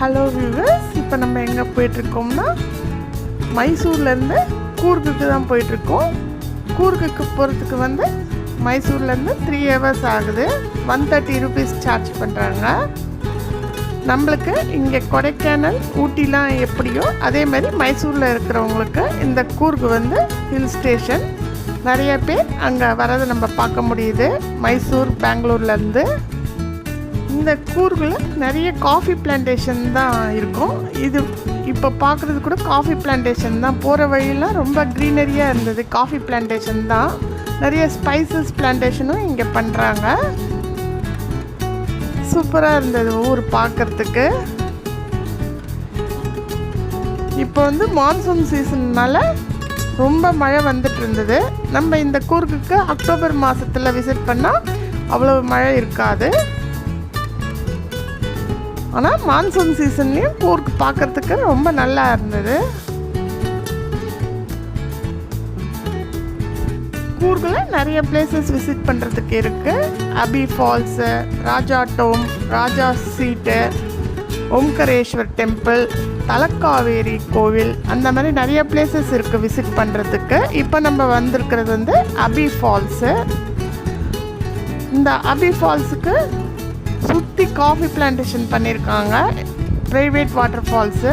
Hello viewers, இப்போ நம்ம எங்கே போயிட்டுருக்கோம்னா மைசூர்லேருந்து கூர்குக்கு தான் போயிட்டுருக்கோம். கூர்குக்கு போகிறதுக்கு வந்து மைசூர்லேருந்து 3 hours ஆகுது. 130 rupees சார்ஜ் பண்ணுறாங்க. நம்மளுக்கு இங்கே கொடைக்கானல் ஊட்டிலாம் எப்படியோ அதே மாதிரி மைசூரில் இருக்கிறவங்களுக்கு இந்த கூர்கு வந்து ஹில் ஸ்டேஷன். நிறைய பேர் அங்கே வரதை நம்ம பார்க்க முடியுது மைசூர் பெங்களூர்லேருந்து. இந்த கூர்கில் நிறைய காஃபி பிளான்டேஷன் தான் இருக்கும். இது இப்போ பார்க்குறது கூட காஃபி பிளான்டேஷன் தான். போகிற வழியெல்லாம் ரொம்ப க்ரீனரியாக இருந்தது. காஃபி பிளான்டேஷன் தான். நிறைய ஸ்பைசஸ் பிளான்டேஷனும் இங்கே பண்ணுறாங்க. சூப்பராக இருந்தது ஊர் பார்க்குறதுக்கு. இப்போ வந்து மான்சூன் சீசன்னால் ரொம்ப மழை வந்துட்டு இருந்தது. நம்ம இந்த கூர்குக்கு அக்டோபர் மாதத்தில் விசிட் பண்ணால் அவ்வளோ மழை இருக்காது. ஆனால் மான்சூன் சீசன்லேயும் கூர்க் பார்க்குறதுக்கு ரொம்ப நல்லா இருந்தது. கூர்கில் நிறைய பிளேசஸ் விசிட் பண்ணுறதுக்கு இருக்குது. அபி ஃபால்ஸு, ராஜா டோம், ராஜா சீட்டு, ஓம்கரேஸ்வர் டெம்பிள், தலக்காவேரி கோவில், அந்த மாதிரி நிறைய பிளேசஸ் இருக்குது விசிட் பண்ணுறதுக்கு. இப்போ நம்ம வந்திருக்கிறது வந்து அபி ஃபால்ஸு. இந்த அபி ஃபால்ஸுக்கு சுற்றி காஃபி பிளான்டேஷன் பண்ணியிருக்காங்க. Private water falls.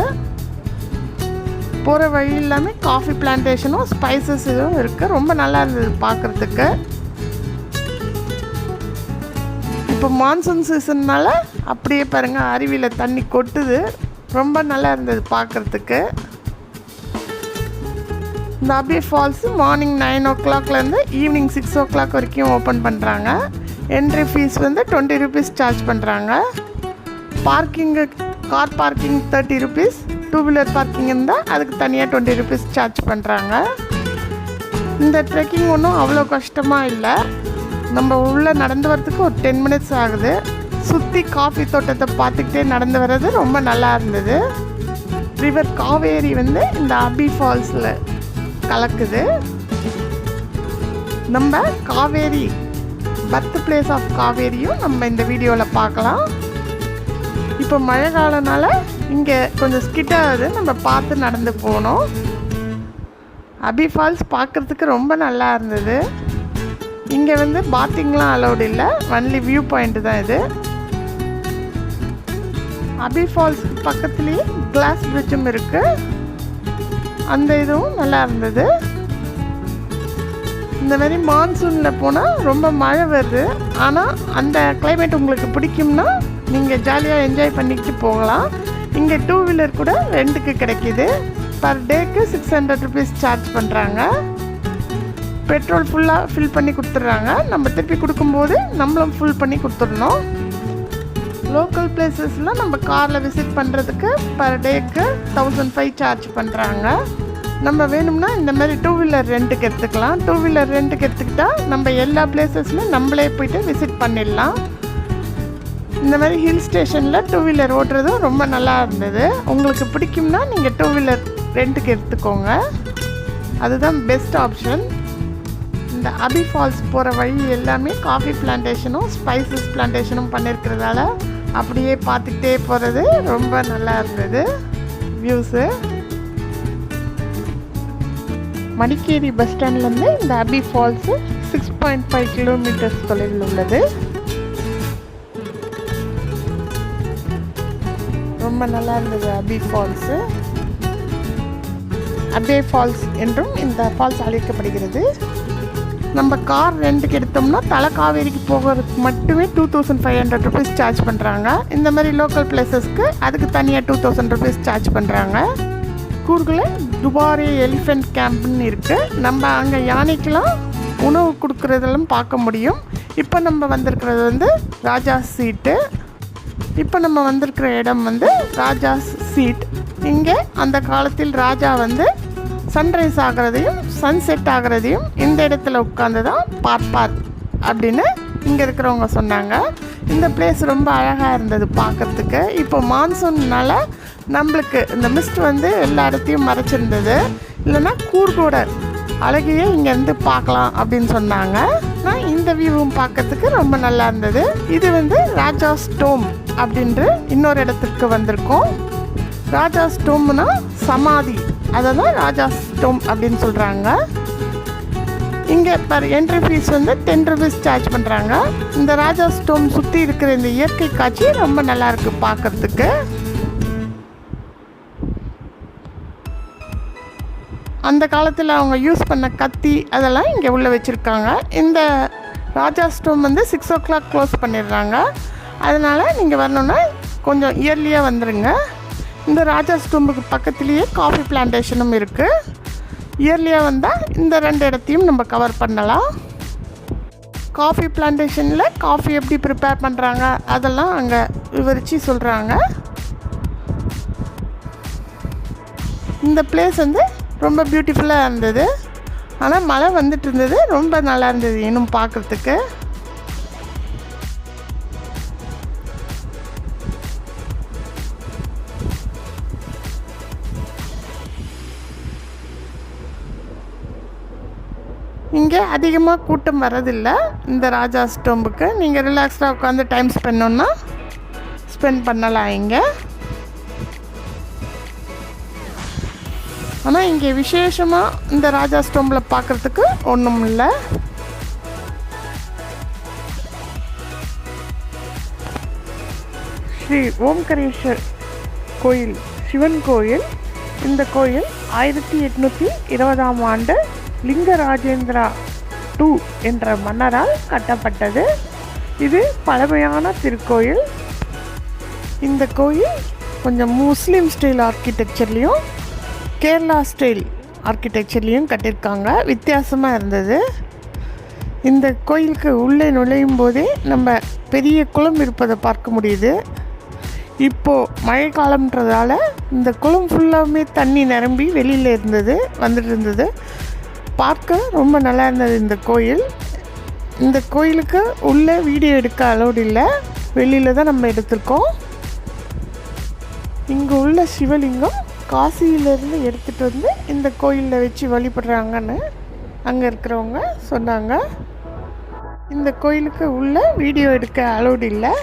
போகிற வழி எல்லாமே காஃபி பிளான்டேஷனும் ஸ்பைசஸ் இதுவும் இருக்குது. ரொம்ப நல்லா இருந்தது பார்க்குறதுக்கு. இப்போ மான்சூன் சீசன்னால் அப்படியே பாருங்கள் அருவியில் தண்ணி கொட்டுது. ரொம்ப நல்லா இருந்தது பார்க்குறதுக்கு. இந்த அபி ஃபால்ஸு மார்னிங் 9 o'clockலேருந்து ஈவினிங் 6 o'clock வரைக்கும் ஓப்பன் பண்ணுறாங்க. என்ட்ரி ஃபீஸ் வந்து 20 rupees சார்ஜ் பண்ணுறாங்க. Parking car parking 30 rupees, 2-wheeler parking இருந்தால் அதுக்கு தனியாக 20 rupees சார்ஜ் பண்ணுறாங்க. இந்த ட்ரெக்கிங் ஒன்றும் அவ்வளோ கஷ்டமாக இல்லை. நம்ம உள்ளே நடந்து வரதுக்கு ஒரு 10 minutes ஆகுது. சுற்றி காஃபி தோட்டத்தை பார்த்துக்கிட்டே நடந்து வர்றது ரொம்ப நல்லா இருந்தது. ரிவர் காவேரி வந்து இந்த அபி ஃபால்ஸில் கலக்குது. நம்ம காவேரி பர்த் பிளேஸ் ஆஃப் காவேரியும் நம்ம இந்த வீடியோவில் பார்க்கலாம். இப்போ மழை காலனால இங்கே கொஞ்சம் ஸ்கிட்டாகுது. நம்ம பார்த்து நடந்து போகணும். அபி ஃபால்ஸ் பார்க்குறதுக்கு ரொம்ப நல்லா இருந்தது. இங்கே வந்து பாத்திங்லாம் அலௌடு இல்லை. ஒன்லி வியூ பாயிண்ட் தான் இது. அபி ஃபால்ஸ் பக்கத்துலேயே கிளாஸ் பிரிட்ஜும் இருக்குது. அந்த இதுவும் நல்லா இருந்தது. இந்த மாதிரி மான்சூனில் போனால் ரொம்ப மழை வருது. ஆனால் அந்த கிளைமேட் உங்களுக்கு பிடிக்கும்னா நீங்கள் ஜாலியாக என்ஜாய் பண்ணிக்கிட்டு போகலாம். இங்கே 2-wheeler கூட ரெண்டுக்கு கிடைக்கிது. பர் டேக்கு 600 rupees சார்ஜ் பண்ணுறாங்க. பெட்ரோல் ஃபுல்லாக ஃபில் பண்ணி கொடுத்துட்றாங்க. நம்ம திருப்பி கொடுக்கும்போது நம்மளும் ஃபுல் பண்ணி கொடுத்துடணும். லோக்கல் பிளேசஸ்லாம் நம்ம காரில் விசிட் பண்ணுறதுக்கு பர் டேக்கு 1500 சார்ஜ் பண்ணுறாங்க. நம்ம வேணும்னா இந்த மாதிரி 2-wheeler ரெண்ட்டுக்கு எடுத்துக்கலாம். 2-wheeler ரெண்ட்டுக்கு எடுத்துக்கிட்டால் நம்ம எல்லா பிளேசஸ்லையும் நம்மளே போய்ட்டு விசிட் பண்ணிடலாம். இந்த மாதிரி ஹில் ஸ்டேஷனில் 2-wheeler ஓட்டுறதும் ரொம்ப நல்லா இருந்தது. உங்களுக்கு பிடிக்கும்னா நீங்கள் 2-wheeler ரெண்ட்டுக்கு எடுத்துக்கோங்க. அதுதான் பெஸ்ட் ஆப்ஷன். இந்த அபி ஃபால்ஸ் போகிற வழி எல்லாமே காஃபி பிளான்டேஷனும் ஸ்பைசஸ் பிளான்டேஷனும் பண்ணியிருக்கிறதால அப்படியே பார்த்துக்கிட்டே போகிறது ரொம்ப நல்லா இருந்தது வியூஸு. மடிக்கேரி பஸ் ஸ்டாண்ட்லேருந்து இந்த அபி ஃபால்ஸு 6.5 kilometers தொலைவில் உள்ளது. ரொம்ப நல்லா இருந்தது அபி ஃபால்ஸு. அபே ஃபால்ஸ் என்றும் இந்த ஃபால்ஸ் அழைக்கப்படுகிறது. நம்ம கார் ரெண்டுக்கு எடுத்தோம்னா தலக்காவேரிக்கு போகிறதுக்கு மட்டுமே 2500 rupees சார்ஜ் பண்ணுறாங்க. இந்த மாதிரி லோக்கல் பிளேசஸ்க்கு அதுக்கு தனியாக 2000 rupees சார்ஜ் பண்ணுறாங்க. கூர்கில் துபாரி எலிஃபெண்ட் கேம்ப்னு இருக்குது. நம்ம அங்கே யானைக்கெலாம் உணவு கொடுக்குறதெல்லாம் பார்க்க முடியும். இப்போ நம்ம வந்திருக்கிறது வந்து ராஜா சீட்டு. இப்போ நம்ம வந்திருக்கிற இடம் வந்து ராஜா சீட். இங்கே அந்த காலத்தில் ராஜா வந்து சன்ரைஸ் ஆகிறதையும் சன்செட் ஆகிறதையும் இந்த இடத்துல உட்காந்து தான் பார்ப்பார் அப்படின்னு இங்கே இருக்கிறவங்க சொன்னாங்க. இந்த பிளேஸ் ரொம்ப அழகாக இருந்தது பார்க்குறதுக்கு. இப்போ மான்சூன்னால் நம்மளுக்கு இந்த மிஸ்ட் வந்து எல்லா இடத்தையும் மறைச்சிருந்தது. இல்லைன்னா கூர்கோட அழகையே இங்கேருந்து பார்க்கலாம் அப்படின்னு சொன்னாங்க. நான் இந்த வியூவும் பார்க்கறதுக்கு ரொம்ப நல்லா இருந்தது. இது வந்து ராஜா டோம் அப்படின்ற இன்னொரு இடத்துக்கு வந்திருக்கோம். ராஜாஸ் டோம்னா சமாதி, அதை தான் ராஜாஸ் டோம் அப்படின்னு சொல்கிறாங்க. இங்கே பர் என்ட்ரி ஃபீஸ் வந்து 10 rupees சார்ஜ் பண்ணுறாங்க. இந்த ராஜாஸ் டோம் சுற்றி இருக்கிற இந்த இயற்கை காட்சி ரொம்ப நல்லாயிருக்கு பார்க்குறதுக்கு. அந்த காலத்தில் அவங்க யூஸ் பண்ண கத்தி அதெல்லாம் இங்கே உள்ளே வச்சுருக்காங்க. இந்த ராஜாஸ் டோம் வந்து 6 o'clock க்ளோஸ் பண்ணிடுறாங்க. அதனால் நீங்கள் வரணுன்னா கொஞ்சம் இயர்லியாக வந்துடுங்க. இந்த ராஜாஸ் டோம்புக்கு பக்கத்துலேயே காஃபி பிளான்டேஷனும் இருக்குது. இயர்லியாக வந்தால் இந்த 2 இடத்தையும் நம்ம கவர் பண்ணலாம். காஃபி பிளான்டேஷனில் காஃபி எப்படி ப்ரிப்பேர் பண்ணுறாங்க அதெல்லாம் அங்கே விவரித்து சொல்கிறாங்க. இந்த பிளேஸ் வந்து ரொம்ப பியூட்டிஃபுல்லாக இருந்தது. ஆனால் மழை வந்துட்டு இருந்தது, ரொம்ப நல்லா இருந்தது இன்னும் பார்க்குறதுக்கு. இங்கே அதிகமாக கூட்டம் வரதில்லை. இந்த ராஜாஸ் டோம்புக்கு நீங்கள் ரிலாக்ஸ்டாக உட்காந்து டைம் ஸ்பெண்ட் பண்ணலாம் இங்கே. ஆனால் இங்கே விசேஷமாக இந்த ராஜாஸ் டோம்பில் பார்க்குறதுக்கு ஒன்றும் இல்லை. ஸ்ரீ ஓம்கரேஸ்வர் கோயில் சிவன் கோயில். இந்த கோயில் 1820ஆம் ஆண்டு லிங்கராஜேந்திரா II என்ற மன்னரால் கட்டப்பட்டது. இது பழமையான திருக்கோயில். இந்த கோயில் கொஞ்சம் முஸ்லீம் ஸ்டைல் ஆர்கிடெக்சர்லேயும் கேரளா ஸ்டைல் ஆர்கிடெக்சர்லேயும் கட்டியிருக்காங்க. வித்தியாசமாக இருந்தது. இந்த கோயிலுக்கு உள்ளே நுழையும் போதே நம்ம பெரிய குளம் இருப்பதை பார்க்க முடியுது. இப்போது மழை காலம்ன்றதால இந்த குளம் ஃபுல்லாமே தண்ணி நிரம்பி வெளியில் வந்துட்டு இருந்தது. பார்க்க ரொம்ப நல்லா இருந்தது இந்த கோயில். இந்த கோயிலுக்கு உள்ளே வீடியோ எடுக்க அலோடு இல்லை, வெளியில் தான் நம்ம எடுத்திருக்கோம். இங்கே உள்ள சிவலிங்கம் காசியிலேருந்து எடுத்துகிட்டு வந்து இந்த கோயிலில் வச்சு வழிபடுறாங்கன்னு அங்கே இருக்கிறவங்க சொன்னாங்க. இந்த கோயிலுக்கு உள்ளே வீடியோ எடுக்க அலோடு இல்லை.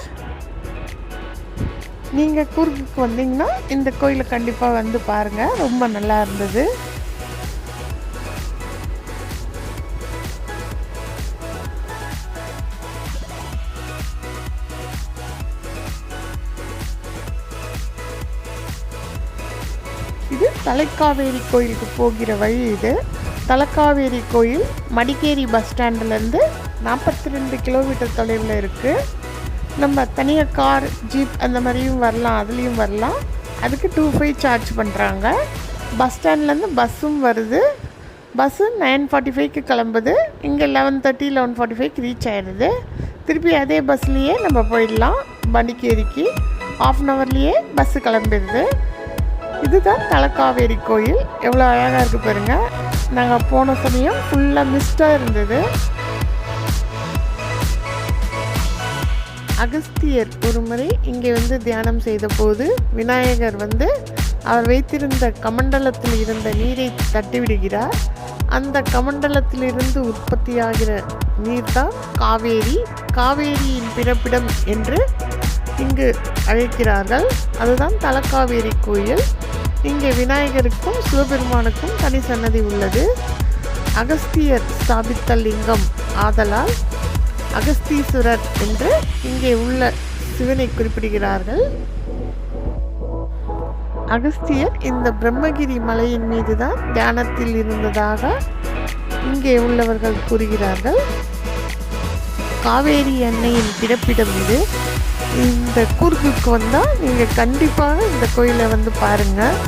நீங்கள் கூர்குக்கு வந்தீங்கன்னா இந்த கோயிலை கண்டிப்பாக வந்து பாருங்கள், ரொம்ப நல்லா இருந்தது. இது தலைக்காவேரி கோயிலுக்கு போகிற வழி. இது தலைக்காவேரி கோயில் மடிக்கேரி பஸ் ஸ்டாண்ட்லேருந்து 42 கிலோமீட்டர் தொலைவில் இருக்குது. நம்ம தனியாக கார் ஜீப் அந்த மாதிரியும் வரலாம், அதுலேயும் வரலாம். அதுக்கு 2.5 சார்ஜ் பண்ணுறாங்க. பஸ் ஸ்டாண்ட்லேருந்து பஸ்ஸும் வருது. பஸ்ஸு 9:45க்கு கிளம்புது. இங்கே 11:30 11:45க்கு ரீச் ஆகிடுது. திருப்பி அதே பஸ்லேயே நம்ம போயிடலாம். மடிக்கேரிக்கு 1/2 hourலேயே பஸ்ஸு கிளம்பிடுது. இதுதான் தலைக்காவேரி கோயில். எவ்வளோ அழகாக இருக்குது பாருங்கள். நாங்கள் போன சமயம் ஃபுல்லாக மிஸ்டாக இருந்தது. அகஸ்தியர் ஒரு முறை இங்கே வந்து தியானம் செய்த போது விநாயகர் வந்து அவர் வைத்திருந்த கமண்டலத்தில் இருந்த நீரை தட்டிவிடுகிறார். அந்த கமண்டலத்திலிருந்து உற்பத்தியாகிற நீர் தான் காவேரி. காவேரியின் பிறப்பிடம் என்று இங்கு அழைக்கிறார்கள். அதுதான் தலைக்காவேரி கோயில். இங்கே விநாயகருக்கும் சிவபெருமானுக்கும் தனி சன்னதி உள்ளது. அகஸ்தியர் ஸ்தாபித்த லிங்கம் ஆதலால் அகஸ்தீஸ்வரர் என்று இங்கே உள்ள சிவனை குறிப்பிடுகிறார்கள். அகஸ்தியர் இந்த பிரம்மகிரி மலையின் மீது தான் தியானத்தில் இருந்ததாக இங்கே உள்ளவர்கள் கூறுகிறார்கள். காவேரி அன்னையின் பிறப்பிடம் இது. இந்த கூர்குக்கு வந்தால் நீங்கள் கண்டிப்பாக இந்த கோயிலை வந்து பாருங்கள்.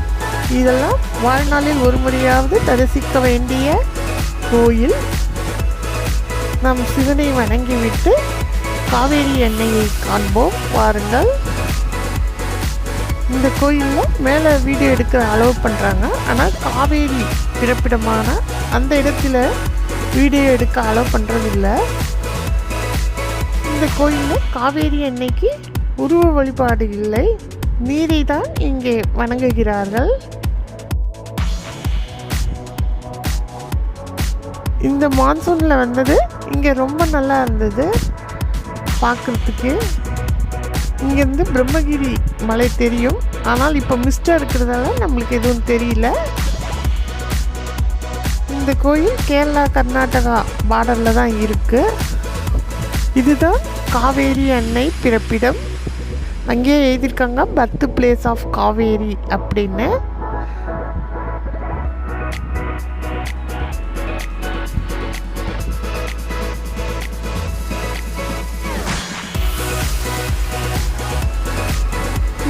இதெல்லாம் வாழ்நாளில் ஒரு முறையாவது தரிசிக்க வேண்டிய கோயில். நம் சிவனை வணங்கிவிட்டு காவேரி அன்னையை காண்போம், வாருங்கள். இந்த கோயிலில் மேலே வீடியோ எடுக்க அலோவ் பண்ணுறாங்க. ஆனால் காவேரி பிறப்பிடமான அந்த இடத்துல வீடியோ எடுக்க அலோவ் பண்ணுறதில்லை. இந்த கோயிலில் காவேரி அன்னைக்கு உருவ வழிபாடு இல்லை, நீரை தான் இங்கே வணங்குகிறார்கள். இந்த மான்சூனில் வந்தது இங்கே ரொம்ப நல்லா இருந்தது பார்க்குறதுக்கு. இங்கேருந்து பிரம்மகிரி மலை தெரியும். ஆனால் இப்போ மிஸ்டாக இருக்கிறதால நம்மளுக்கு எதுவும் தெரியல. இந்த கோயில் கேரளா கர்நாடகா பார்டரில் தான் இருக்குது. இதுதான் காவேரி அன்னை பிறப்பிடம். அங்கேயே எழுதியிருக்காங்க பர்த் பிளேஸ் ஆஃப் காவேரி அப்படின்னு.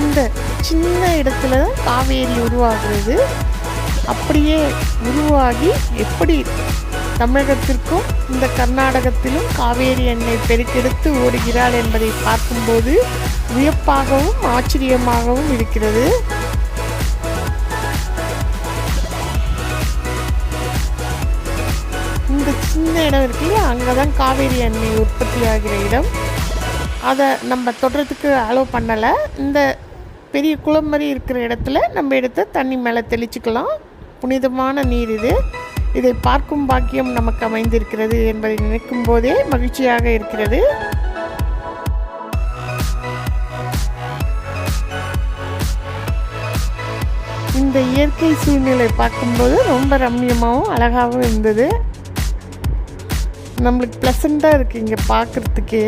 இந்த சின்ன இடத்துல தான் காவேரி உருவாகிறது. அப்படியே உருவாகி எப்படி தமிழகத்திற்கும் இந்த கர்நாடகத்திலும் காவேரி அன்னை பெருக்கெடுத்து ஓடுகிறாள் என்பதை பார்க்கும்போது வியப்பாகவும் ஆச்சரியமாகவும் இருக்கிறது. இந்த சின்ன இடம் இருக்கு இல்லையா, அங்கே தான் காவேரி அன்னை உற்பத்தி ஆகிற இடம். அதை நம்ம தொடர்றதுக்கு அலோவ் பண்ணலை. இந்த பெரிய குளம் மாதிரி இருக்கிற இடத்துல நம்ம எடுத்து தண்ணி மேலே தெளிச்சுக்கலாம். புனிதமான நீர் இது. இதை பார்க்கும் பாக்கியம் நமக்கு அமைந்திருக்கிறது என்பதை நினைக்கும் போதே மகிழ்ச்சியாக இருக்கிறது. இந்த இயற்கை சூழ்நிலை பார்க்கும்போது ரொம்ப ரம்மியமாகவும் அழகாகவும் இருந்தது. நம்மளுக்கு ப்ளசண்ட்டாக இருக்குது இங்கே பார்க்குறதுக்கே.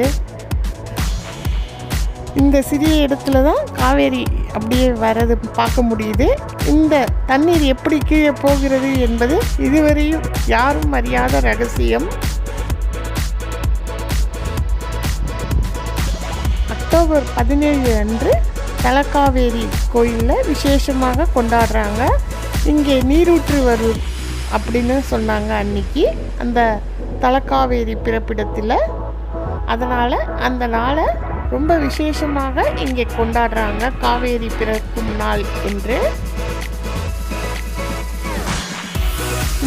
இந்த சிறிய இடத்துல தான் காவேரி அப்படியே வர்றது பார்க்க முடியுது. இந்த தண்ணீர் எப்படி கீழே போகிறது என்பது இதுவரையும் யாரும் அறியாத ரகசியம். அக்டோபர் 17 அன்று தலக்காவேரி கோயிலில் விசேஷமாக கொண்டாடுறாங்க. இங்கே நீரூற்று வரும் அப்படின்னு சொன்னாங்க அன்னைக்கு அந்த தலக்காவேரி பிறப்பிடத்தில். அதனால் அந்த நாளை ரொம்ப விசேஷமாக இங்கே கொண்டாடுறாங்க, காவேரி பிறக்கும் நாள் என்று.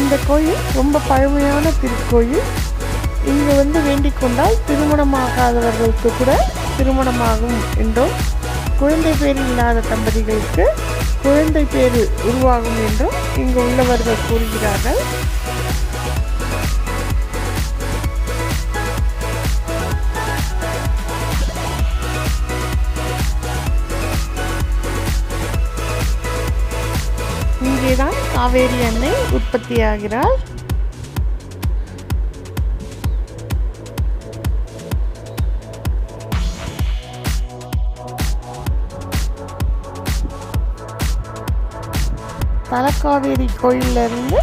இந்த கோயில் ரொம்ப பழமையான திருக்கோயில். இங்கே வேண்டிக் கொண்டால் திருமணமாகாதவர்களுக்கு கூட திருமணமாகும் என்றும், குழந்தை பேர் இல்லாத தம்பதிகளுக்கு குழந்தை பேர் உருவாகும் என்றும் இங்கு உள்ளவர்கள் கூறுகிறார்கள். இங்கேதான் காவேரி அன்னை உற்பத்தியாகிறாள். தலக்காவேரி கோயிலிருந்து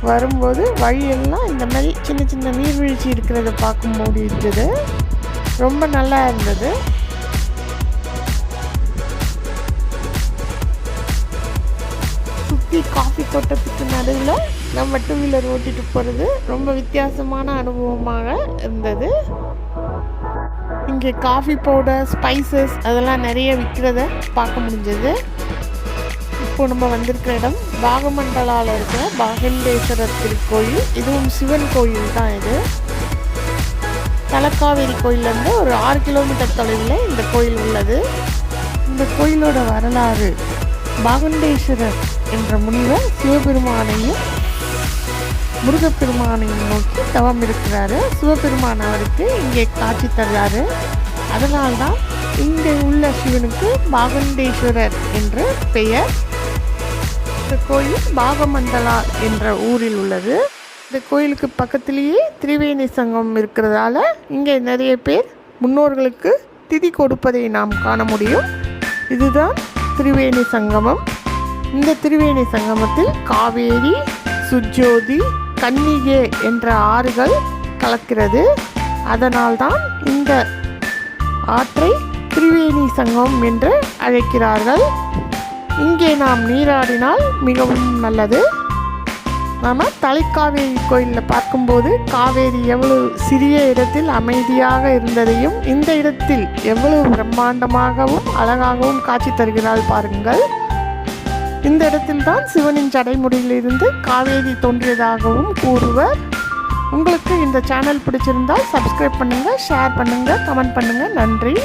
வரும்போது வழியெல்லாம் இந்த மாதிரி சின்ன சின்ன நீர்வீழ்ச்சி இருக்கிறத பார்க்கும்போது இருக்குது. ரொம்ப நல்லா இருந்தது. சுற்றி காஃபி தோட்டத்துக்கு நடுவில் நம்ம டூ வீலர் ஓட்டிகிட்டு போகிறது ரொம்ப வித்தியாசமான அனுபவமாக இருந்தது. இங்கே காஃபி பவுடர், ஸ்பைசஸ் அதெல்லாம் நிறைய விற்கிறத பார்க்க முடிஞ்சது. இப்போ நம்ம வந்திருக்கிற இடம் பாகமண்டலாவில் இருக்கிற பாகண்டேஸ்வரர் திருக்கோயில். இதுவும் சிவன் கோயில் தான். இது தலக்காவேரி கோயிலேருந்து ஒரு 6 கிலோமீட்டர் தொலைவில் இந்த கோயில் உள்ளது. இந்த கோயிலோட வரலாறு, பாகண்டேஸ்வரர் என்ற முனிவர் சிவபெருமானையும் முருகப்பெருமானையும் நோக்கி தவம் இருக்கிறாரு. சிவபெருமான் அவருக்கு இங்கே காட்சி தர்றாரு. அதனால்தான் இங்கே உள்ள சிவனுக்கு பாகண்டேஸ்வரர் என்று பெயர். இந்த கோயில் பாகமண்டலா என்ற ஊரில் உள்ளது. இந்த கோயிலுக்கு பக்கத்திலேயே திரிவேணி சங்கம் இருக்கிறதால இங்கே நிறைய பேர் முன்னோர்களுக்கு திதி கொடுப்பதை நாம் காண முடியும். இதுதான் திரிவேணி சங்கமம். இந்த திரிவேணி சங்கமத்தில் காவேரி, சுஜோதி, கன்னிகை என்ற ஆறுகள் கலக்கிறது. அதனால்தான் இந்த ஆற்றை திரிவேணி சங்கமம் என்று அழைக்கிறார்கள். இங்கே நாம் நீராடினால் மிகவும் நல்லது. நாம் தலைக்காவேரி கோயிலில் பார்க்கும்போது காவேரி எவ்வளவு சிறிய இடத்தில் அமைதியாக இருந்ததையும் இந்த இடத்தில் எவ்வளவு பிரம்மாண்டமாகவும் அழகாகவும் காட்சி தருகிறாள் பாருங்கள். இந்த இடத்தில்தான் சிவனின் சடைமுடியிலிருந்து காவேரி தோன்றியதாகவும் கூறுவர். உங்களுக்கு இந்த சேனல் பிடிச்சிருந்தால் சப்ஸ்கிரைப் பண்ணுங்கள், ஷேர் பண்ணுங்கள், கமெண்ட் பண்ணுங்கள். நன்றி.